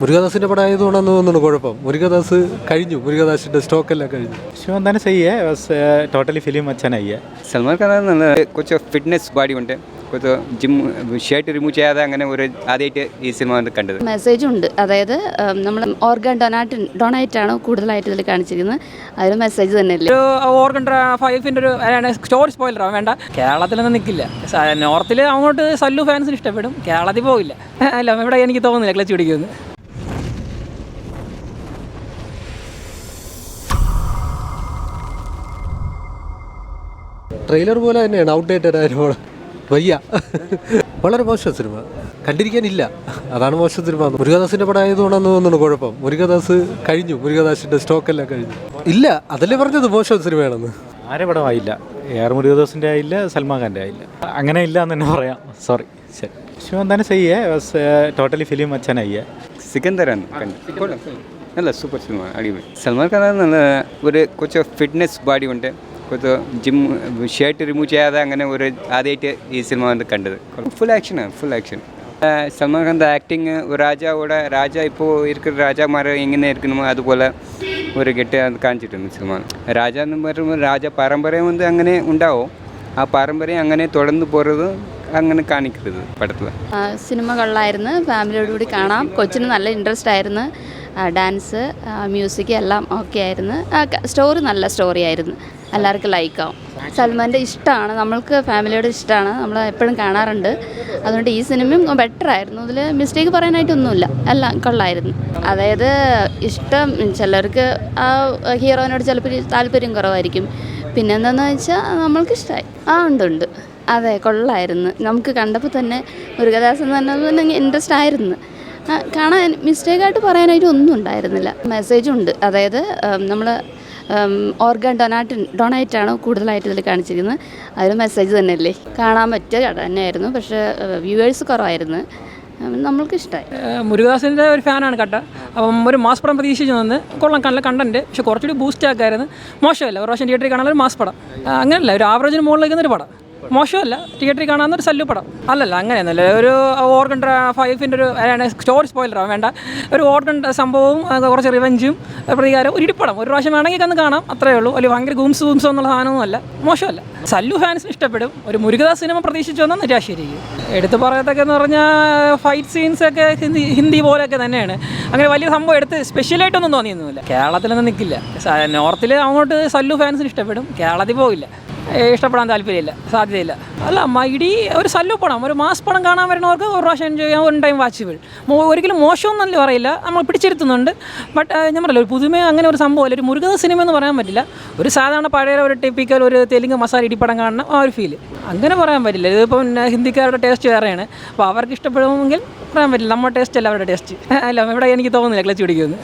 മുരുകദാസിന്റെ പടം ആയതുകൊണ്ടാണെന്ന് തോന്നുന്നു കുഴപ്പം. മുരുകദാസ് കഴിഞ്ഞു, മുരുകദാസിന്റെ സ്റ്റോക്കെല്ലാം കഴിഞ്ഞു. शिवम दाने सही है, बस टोटली फिल्म अच्छा नहीं है. സൽമാൻ ഖാൻ കുറച്ച് ഫിറ്റ്നസ് ബോഡി ഉണ്ട്, കുറച്ച് ജിം ഷർട്ട് റിമൂവ് ചെയ്യാതെ അങ്ങനെ ഒരു ആദ്യമായിട്ട് ഈ സിനിമ കണ്ടത്. മെസ്സേജ് ഉണ്ട്, അതായത് നമ്മൾ ഓർഗൻ ഡൊണേറ്റാണ് കൂടുതലായിട്ട് ഇതിൽ കാണിച്ചിരിക്കുന്നത്. അതൊരു മെസ്സേജ് തന്നെയല്ലേ. ഒരു ഓർഗൻ ഫൈഫിൻ്റെ ഒരു സ്റ്റോറി സ്പോയിലർ വേണ്ട. കേരളത്തിലൊന്നും നിൽക്കില്ല. നോർത്തിൽ അങ്ങോട്ട് സല്ലു ഫാൻസിന് ഇഷ്ടപ്പെടും, കേരളത്തിൽ പോകില്ല. അല്ല, ഇവിടെ എനിക്ക് തോന്നുന്നില്ല ക്ലച്ച് പിടിക്കുമെന്ന്. ട്രെയിലർ പോലെ തന്നെയാണ്, ഔട്ട്ഡേറ്റഡ് ആയിരുന്നു. വയ്യ, വളരെ മോശം സിനിമ, കണ്ടിരിക്കാനില്ല. അതാണ് മോശം സിനിമ. മുരുകദാസിന്റെ പടം ആയതുകൊണ്ടാണെന്ന് തോന്നുന്നു കുഴപ്പം. മുരുകദാസ് കഴിഞ്ഞു, മുരുകദാസിന്റെ സ്റ്റോക്കെല്ലാം കഴിഞ്ഞു. ഇല്ല, അതല്ലേ പറഞ്ഞത് മോശം സിനിമയാണെന്ന്. ആരെ പടം ആയില്ല, AR മുരുകദാസിൻ്റെ ആയില്ല, സൽമാൻ ഖാൻ്റെ ആയില്ല. അങ്ങനെ ഇല്ല എന്ന് തന്നെ പറയാം. സോറി. ശരി. शिवम दाने सही है, बस टोटली फिल्म अच्छा नहीं है. സിക്കന്ദരാണ് നല്ല സൂപ്പർ സിനിമ, അടിപൊളി. സൽമാൻ ഖാൻ ഒരു കുറച്ച് ഫിറ്റ്നസ് ബോഡി ഉണ്ട്, കുറച്ച് ജിം ഷർട്ട് റിമൂവ് ചെയ്യാതെ അങ്ങനെ ഒരു ആദ്യമായിട്ട് ഈ സിനിമ കണ്ടത്. ഫുൾ ആക്ഷനാണ്, ഫുൾ ആക്ഷൻ. സൽമാൻ ഖാൻ്റെ ആക്ടിങ്, രാജ ഇപ്പോൾ ഇരിക്കുന്ന രാജാമാർ എങ്ങനെ ഇരിക്കണമോ അതുപോലെ ഒരു കെട്ട് കാണിച്ചിട്ടുണ്ട് സിനിമ. രാജ എന്ന് പറയുമ്പോൾ രാജ പാരമ്പര്യം അങ്ങനെ ഉണ്ടാവും. ആ പാരമ്പര്യം അങ്ങനെ തുടർന്ന് പോகிறது അങ്ങനെ കാണിക്കരുത് പടത്തിൽ. സിനിമ കൊള്ളായിരുന്നു, ഫാമിലിയോട് കൂടി കാണാം. കൊച്ചിന് നല്ല ഇൻട്രസ്റ്റ് ആയിരുന്നു. ഡാൻസ്, മ്യൂസിക് എല്ലാം ഓക്കെ ആയിരുന്നു. സ്റ്റോറി നല്ല സ്റ്റോറി ആയിരുന്നു, എല്ലാവർക്കും ലൈക്കാവും. സൽമാൻ്റെ ഇഷ്ടമാണ്, നമ്മൾക്ക് ഫാമിലിയോട് ഇഷ്ടമാണ്, നമ്മൾ എപ്പോഴും കാണാറുണ്ട്. അതുകൊണ്ട് ഈ സിനിമയും ബെറ്റർ ആയിരുന്നു. ഇതിൽ മിസ്റ്റേക്ക് പറയാനായിട്ടൊന്നുമില്ല, എല്ലാം കൊള്ളായിരുന്നു. അതായത് ഇഷ്ടം ചിലർക്ക് ആ ഹീറോയിനോട് ചിലപ്പോൾ താല്പര്യം കുറവായിരിക്കും. പിന്നെ എന്താണെന്ന് വെച്ചാൽ നമ്മൾക്ക് ഇഷ്ടമായി. ഉണ്ട്. അതെ, കൊള്ളായിരുന്നു. നമുക്ക് കണ്ടപ്പോൾ തന്നെ മുരുകദാസ് എന്ന് പറഞ്ഞാൽ ഇൻട്രസ്റ്റ് ആയിരുന്നു. കാണാൻ മിസ്റ്റേക്കായിട്ട് പറയാനായിട്ട് ഒന്നും ഉണ്ടായിരുന്നില്ല. മെസ്സേജുണ്ട്, അതായത് നമ്മൾ ഓർഗൻ ഡൊണേറ്റാണ് കൂടുതലായിട്ട് ഇതിൽ കാണിച്ചിരിക്കുന്നത്. അതൊരു മെസ്സേജ് തന്നെയല്ലേ. കാണാൻ പറ്റിയ കട തന്നെയായിരുന്നു, പക്ഷേ വ്യൂവേഴ്സ് കുറവായിരുന്നു. നമ്മൾക്ക് ഇഷ്ടമായി. മുരുകദാസിൻ്റെ ഒരു ഫാനാണ് കട്ട. അപ്പം ഒരു മാസ് പടം പ്രതീക്ഷിച്ചു നിന്ന് കൊള്ളാം, നല്ല കണ്ടന്റ്, പക്ഷെ കുറച്ചുകൂടി ബൂസ്റ്റ് ആക്കായിരുന്നു. മോശമല്ല, ഒരു പ്രാവശ്യം തിയേറ്ററിൽ കാണാൻ ഒരു മാസ് പടം. അങ്ങനെയല്ല, ഒരു ആവറേജിന് മുകളിലേക്കുന്നൊരു പടം. മോശമല്ല, തിയേറ്ററിൽ കാണാവുന്നൊരു സല്ലു പടം. അല്ലല്ല, അങ്ങനെയൊന്നുമല്ല. ഒരു ഓർഗൻ ഫൈഫിൻ്റെ ഒരു സ്റ്റോറി സ്പോയിലർ വേണ്ട. ഒരു ഓർഗൻ സംഭവവും കുറച്ച് റിവെഞ്ചും പ്രതികാരം, ഒരു ഇടിപ്പടം. ഒരു പ്രാവശ്യം വേണമെങ്കിൽ കന്ന് കാണാം, അത്രയേ ഉള്ളൂ. അല്ലെങ്കിൽ ഭയങ്കര ഗൂംസോ എന്നുള്ള സാധനമൊന്നും അല്ല, മോശമല്ല. സല്ലു ഫാൻസിന് ഇഷ്ടപ്പെടും. ഒരു മുരുകദാസ് സിനിമ പ്രതീക്ഷിച്ചു വന്നാൽ നിരാശയായിരിക്കും. എടുത്ത് പറയത്തൊക്കെ എന്ന് പറഞ്ഞാൽ ഫൈറ്റ് സീൻസൊക്കെ ഹിന്ദി പോലെയൊക്കെ തന്നെയാണ്. അങ്ങനെ വലിയ സംഭവം എടുത്ത് സ്പെഷ്യലായിട്ടൊന്നും തോന്നിയൊന്നുമില്ല. കേരളത്തിലൊന്നും നിൽക്കില്ല. നോർത്തിൽ അങ്ങോട്ട് സല്ലു ഫാൻസിന് ഇഷ്ടപ്പെടും, കേരളത്തിൽ പോകില്ല. ഇഷ്ടപ്പെടാൻ താല്പര്യമില്ല, സാധ്യതയില്ല. അല്ല, മൈഡി ഒരു സല്ലു പടം, ഒരു മാസ് പടം കാണാൻ വരുന്നവർക്ക് ഒരു പ്രാവശ്യം എൻജോയ് ചെയ്യാൻ, ഒരു ടൈം വാച്ചബിൾ. ഒരിക്കലും മോശമൊന്നല്ല പറയില്ല, നമ്മൾ പിടിച്ചിരുത്തുന്നുണ്ട്. ബട്ട് ഞാൻ പറയില്ല, ഒരു പുതുമ അങ്ങനെ ഒരു സംഭവമല്ല. ഒരു മുരുകദാസ് സിനിമ എന്ന് പറയാൻ പറ്റില്ല. ഒരു സാധാരണ പഴയ ഒരു ടിപ്പിക്കൽ ഒരു തെലുങ്ക് മസാല ഇടിപ്പടം കാണുന്ന ആ ഒരു ഫീല് അങ്ങനെ പറയാൻ പറ്റില്ല. ഇതിപ്പം ഹിന്ദിക്കാരുടെ ടേസ്റ്റ് വേറെയാണ്, അപ്പോൾ അവർക്ക് ഇഷ്ടപ്പെടുമെങ്കിൽ പറയാൻ പറ്റില്ല. നമ്മുടെ ടേസ്റ്റ് അല്ല അവരുടെ ടേസ്റ്റ്. അല്ല, ഇവിടെ എനിക്ക് തോന്നുന്നില്ല ക്ലച്ച് പിടിക്കുമെന്ന്.